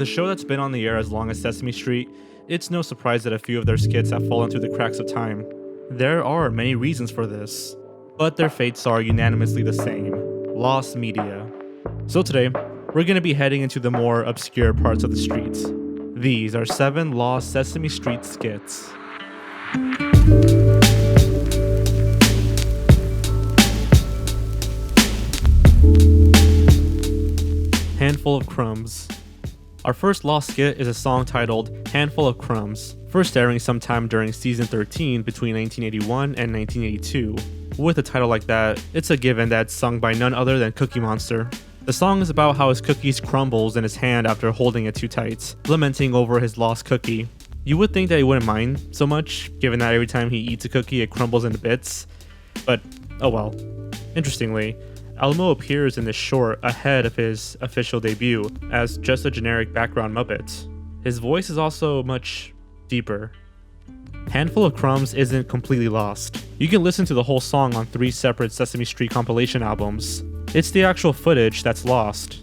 With a show that's been on the air as long as Sesame Street, it's no surprise that a few of their skits have fallen through the cracks of time. There are many reasons for this, but their fates are unanimously the same: lost media. So today, we're going to be heading into the more obscure parts of the streets. These are 7 lost Sesame Street skits. Handful of Crumbs. Our first lost skit is a song titled Handful of Crumbs, first airing sometime during season 13 between 1981 and 1982. With a title like that, it's a given that it's sung by none other than Cookie Monster. The song is about how his cookies crumbles in his hand after holding it too tight, lamenting over his lost cookie. You would think that he wouldn't mind so much, given that every time he eats a cookie it crumbles into bits, but oh well. Interestingly, Elmo appears in this short ahead of his official debut as just a generic background Muppet. His voice is also much deeper. Handful of Crumbs isn't completely lost. You can listen to the whole song on 3 separate Sesame Street compilation albums. It's the actual footage that's lost.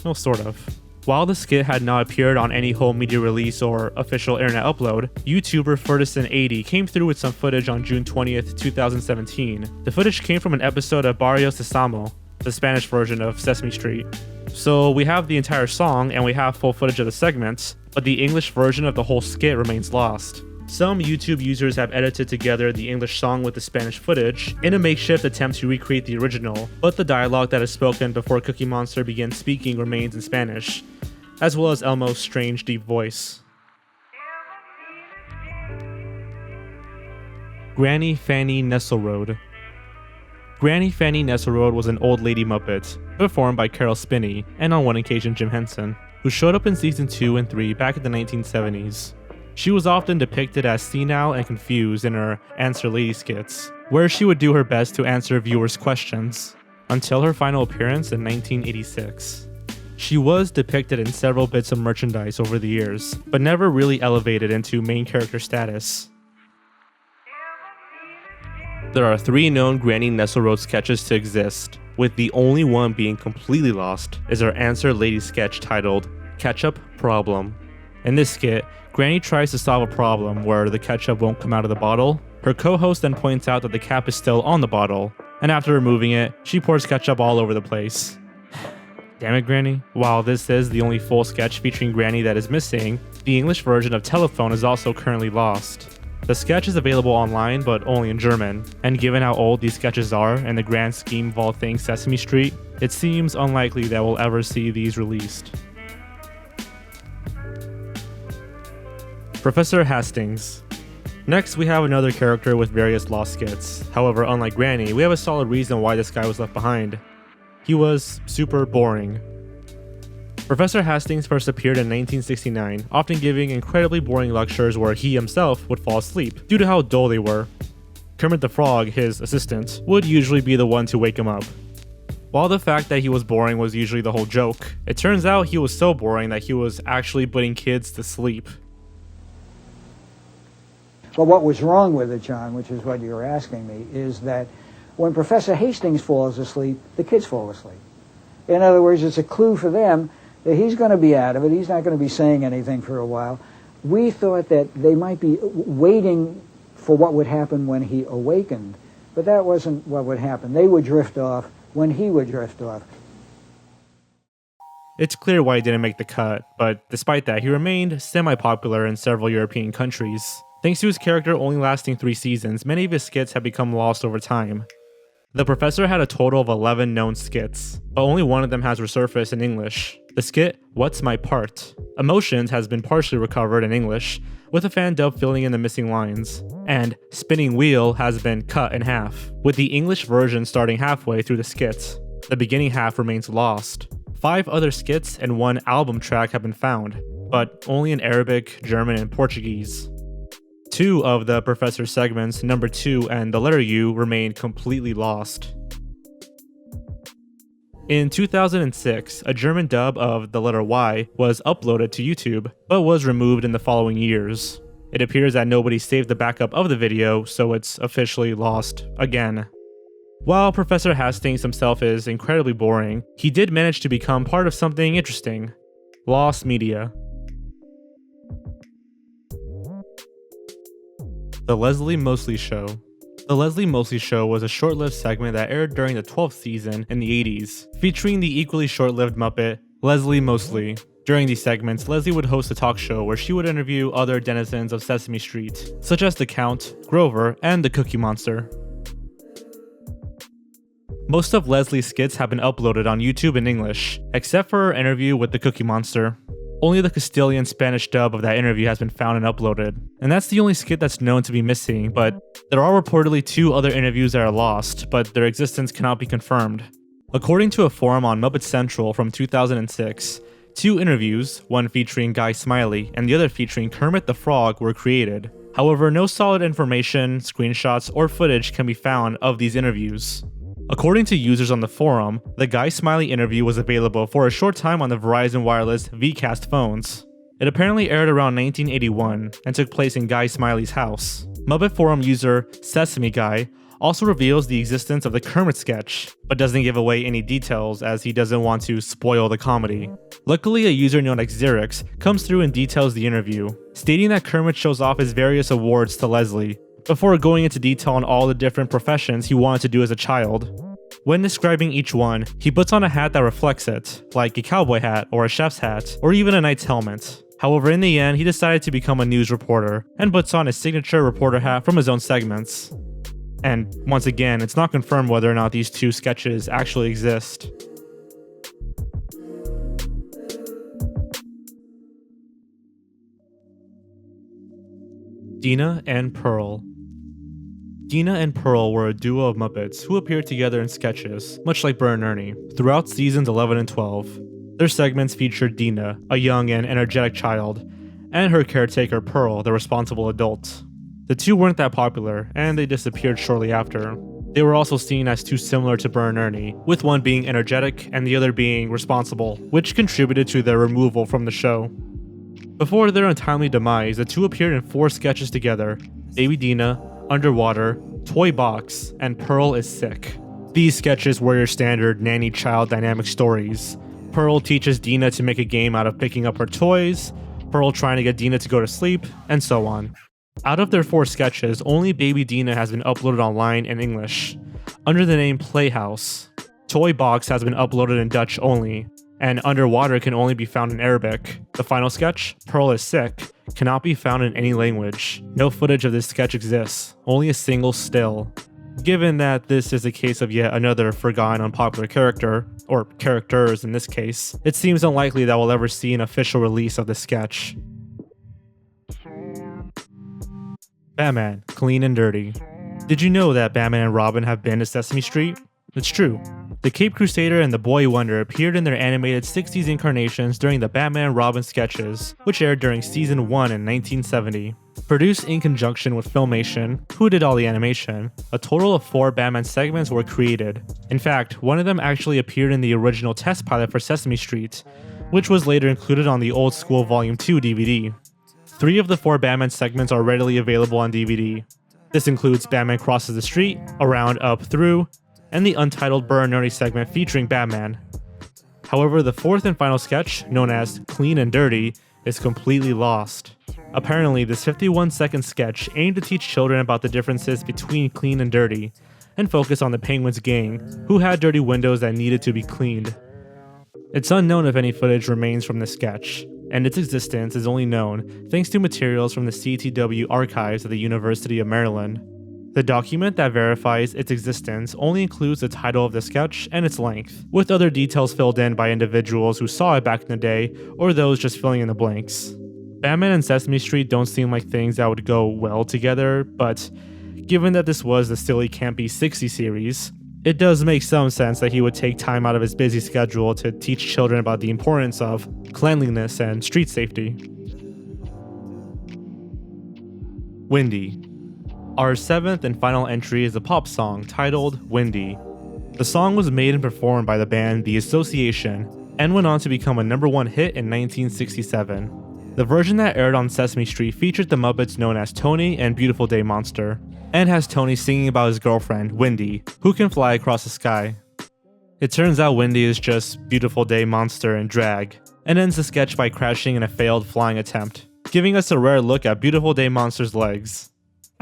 Well, sort of. While the skit had not appeared on any home media release or official internet upload, YouTuber Ferguson80 came through with some footage on June 20th, 2017. The footage came from an episode of Barrio Sésamo, the Spanish version of Sesame Street. So we have the entire song and we have full footage of the segments, but the English version of the whole skit remains lost. Some YouTube users have edited together the English song with the Spanish footage in a makeshift attempt to recreate the original, but the dialogue that is spoken before Cookie Monster begins speaking remains in Spanish, as well as Elmo's strange deep voice. Granny Fanny Nesselrode. Granny Fanny Nesselrode was an old lady Muppet, performed by Carol Spinney, and on one occasion Jim Henson, who showed up in season 2 and 3 back in the 1970s. She was often depicted as senile and confused in her Answer Lady skits, where she would do her best to answer viewers' questions, until her final appearance in 1986. She was depicted in several bits of merchandise over the years, but never really elevated into main character status. There are 3 known Granny Nesselrode sketches to exist, with the only one being completely lost is her Answer Lady sketch titled Ketchup Problem. In this skit, Granny tries to solve a problem where the ketchup won't come out of the bottle. Her co-host then points out that the cap is still on the bottle, and after removing it, she pours ketchup all over the place. Damn it, Granny. While this is the only full sketch featuring Granny that is missing, the English version of Telephone is also currently lost. The sketch is available online, but only in German, and given how old these sketches are and the grand scheme of all things Sesame Street, it seems unlikely that we'll ever see these released. Professor Hastings. Next, we have another character with various lost skits. However, unlike Granny, we have a solid reason why this guy was left behind. He was super boring. Professor Hastings first appeared in 1969, often giving incredibly boring lectures where he himself would fall asleep due to how dull they were. Kermit the Frog, his assistant, would usually be the one to wake him up. While the fact that he was boring was usually the whole joke, it turns out he was so boring that he was actually putting kids to sleep. But what was wrong with it, John, which is what you're asking me, is that when Professor Hastings falls asleep, the kids fall asleep. In other words, it's a clue for them that he's going to be out of it. He's not going to be saying anything for a while. We thought that they might be waiting for what would happen when he awakened, but that wasn't what would happen. They would drift off when he would drift off. It's clear why he didn't make the cut, but despite that, he remained semi-popular in several European countries. Thanks to his character only lasting 3 seasons, many of his skits have become lost over time. The professor had a total of 11 known skits, but only one of them has resurfaced in English. The skit, What's My Part? Emotions has been partially recovered in English, with a fan dub filling in the missing lines, and Spinning Wheel has been cut in half, with the English version starting halfway through the skit. The beginning half remains lost. 5 other skits and 1 album track have been found, but only in Arabic, German, and Portuguese. 2 of the Professor segments, number 2 and the letter U, remain completely lost. In 2006, a German dub of the letter Y was uploaded to YouTube, but was removed in the following years. It appears that nobody saved the backup of the video, so it's officially lost again. While Professor Hastings himself is incredibly boring, he did manage to become part of something interesting: lost media. The Leslie Mosley Show. The Leslie Mosley Show was a short-lived segment that aired during the 12th season in the 80s, featuring the equally short-lived Muppet, Leslie Mosley. During these segments, Leslie would host a talk show where she would interview other denizens of Sesame Street, such as the Count, Grover, and the Cookie Monster. Most of Leslie's skits have been uploaded on YouTube in English, except for her interview with the Cookie Monster. Only the Castilian Spanish dub of that interview has been found and uploaded, and that's the only skit that's known to be missing, but there are reportedly 2 other interviews that are lost, but their existence cannot be confirmed. According to a forum on Muppet Central from 2006, 2 interviews, one featuring Guy Smiley and the other featuring Kermit the Frog, were created. However, no solid information, screenshots, or footage can be found of these interviews. According to users on the forum, the Guy Smiley interview was available for a short time on the Verizon Wireless Vcast phones. It apparently aired around 1981 and took place in Guy Smiley's house. Muppet forum user Sesame Guy also reveals the existence of the Kermit sketch, but doesn't give away any details as he doesn't want to spoil the comedy. Luckily, a user known as Xerix comes through and details the interview, stating that Kermit shows off his various awards to Leslie, before going into detail on all the different professions he wanted to do as a child. When describing each one, he puts on a hat that reflects it, like a cowboy hat or a chef's hat, or even a knight's helmet. However, in the end, he decided to become a news reporter, and puts on his signature reporter hat from his own segments. And once again, it's not confirmed whether or not these 2 sketches actually exist. Dina and Pearl. Dina and Pearl were a duo of Muppets who appeared together in sketches, much like Bert and Ernie, throughout seasons 11 and 12. Their segments featured Dina, a young and energetic child, and her caretaker Pearl, the responsible adult. The 2 weren't that popular, and they disappeared shortly after. They were also seen as too similar to Bert and Ernie, with one being energetic and the other being responsible, which contributed to their removal from the show. Before their untimely demise, the 2 appeared in 4 sketches together: Baby Dina, Underwater, Toy Box, and Pearl is Sick. These sketches were your standard nanny-child dynamic stories. Pearl teaches Dina to make a game out of picking up her toys, Pearl trying to get Dina to go to sleep, and so on. Out of their 4 sketches, only Baby Dina has been uploaded online in English, under the name Playhouse. Toy Box has been uploaded in Dutch only, and Underwater can only be found in Arabic. The final sketch, Pearl is Sick, cannot be found in any language. No footage of this sketch exists, only a single still. Given that this is a case of yet another forgotten unpopular character, or characters in this case, it seems unlikely that we'll ever see an official release of the sketch. Batman, Clean and Dirty. Did you know that Batman and Robin have been to Sesame Street? It's true. The Cape Crusader and the Boy Wonder appeared in their animated 60s incarnations during the Batman and Robin sketches, which aired during Season 1 in 1970. Produced in conjunction with Filmation, who did all the animation, a total of 4 Batman segments were created. In fact, one of them actually appeared in the original test pilot for Sesame Street, which was later included on the Old School Volume 2 DVD. 3 of the 4 Batman segments are readily available on DVD. This includes Batman Crosses the Street, Around, Up, Through, and the untitled Bert and Ernie segment featuring Batman. However, the 4th and final sketch, known as Clean and Dirty, is completely lost. Apparently, this 51-second sketch aimed to teach children about the differences between clean and dirty, and focus on the Penguins gang, who had dirty windows that needed to be cleaned. It's unknown if any footage remains from this sketch, and its existence is only known thanks to materials from the CTW archives of the University of Maryland. The document that verifies its existence only includes the title of the sketch and its length, with other details filled in by individuals who saw it back in the day or those just filling in the blanks. Batman and Sesame Street don't seem like things that would go well together, but given that this was the silly campy 60 series, it does make some sense that he would take time out of his busy schedule to teach children about the importance of cleanliness and street safety. Wendy. Our 7th and final entry is a pop song titled Wendy. The song was made and performed by the band The Association and went on to become a #1 hit in 1967. The version that aired on Sesame Street featured the Muppets known as Tony and Beautiful Day Monster, and has Tony singing about his girlfriend, Wendy, who can fly across the sky. It turns out Wendy is just Beautiful Day Monster in drag, and ends the sketch by crashing in a failed flying attempt, giving us a rare look at Beautiful Day Monster's legs.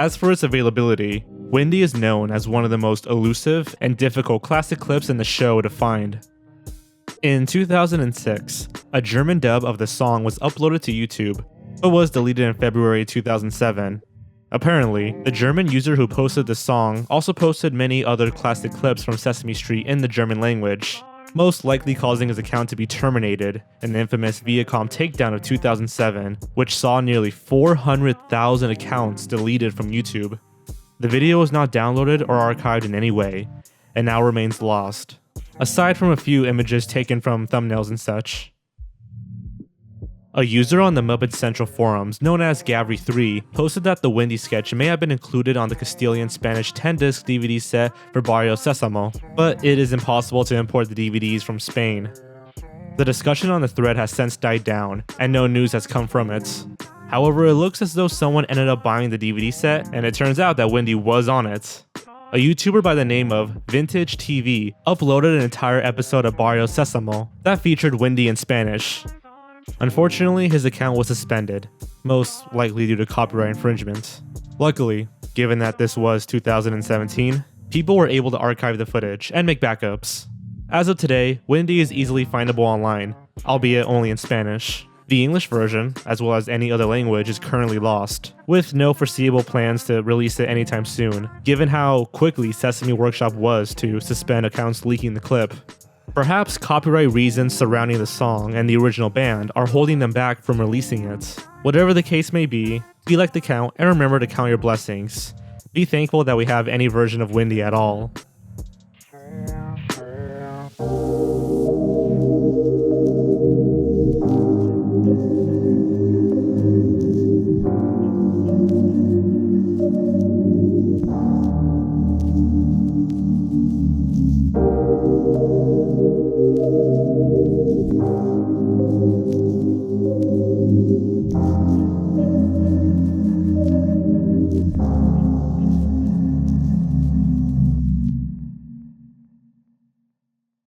As for its availability, Wendy is known as one of the most elusive and difficult classic clips in the show to find. In 2006, a German dub of the song was uploaded to YouTube, but was deleted in February 2007. Apparently, the German user who posted the song also posted many other classic clips from Sesame Street in the German language, most likely causing his account to be terminated in the infamous Viacom takedown of 2007, which saw nearly 400,000 accounts deleted from YouTube. The video was not downloaded or archived in any way, and now remains lost, aside from a few images taken from thumbnails and such. A user on the Muppet Central forums, known as Gavry3, posted that the Wendy sketch may have been included on the Castilian Spanish 10-disc DVD set for Barrio Sésamo, but it is impossible to import the DVDs from Spain. The discussion on the thread has since died down, and no news has come from it. However, it looks as though someone ended up buying the DVD set, and it turns out that Wendy was on it. A YouTuber by the name of Vintage TV uploaded an entire episode of Barrio Sésamo that featured Wendy in Spanish. Unfortunately, his account was suspended, most likely due to copyright infringement. Luckily, given that this was 2017, people were able to archive the footage and make backups. As of today, Wendy is easily findable online, albeit only in Spanish. The English version, as well as any other language, is currently lost, with no foreseeable plans to release it anytime soon, given how quickly Sesame Workshop was to suspend accounts leaking the clip. Perhaps copyright reasons surrounding the song and the original band are holding them back from releasing it. Whatever the case may be like the count and remember to count your blessings. Be thankful that we have any version of Wendy at all.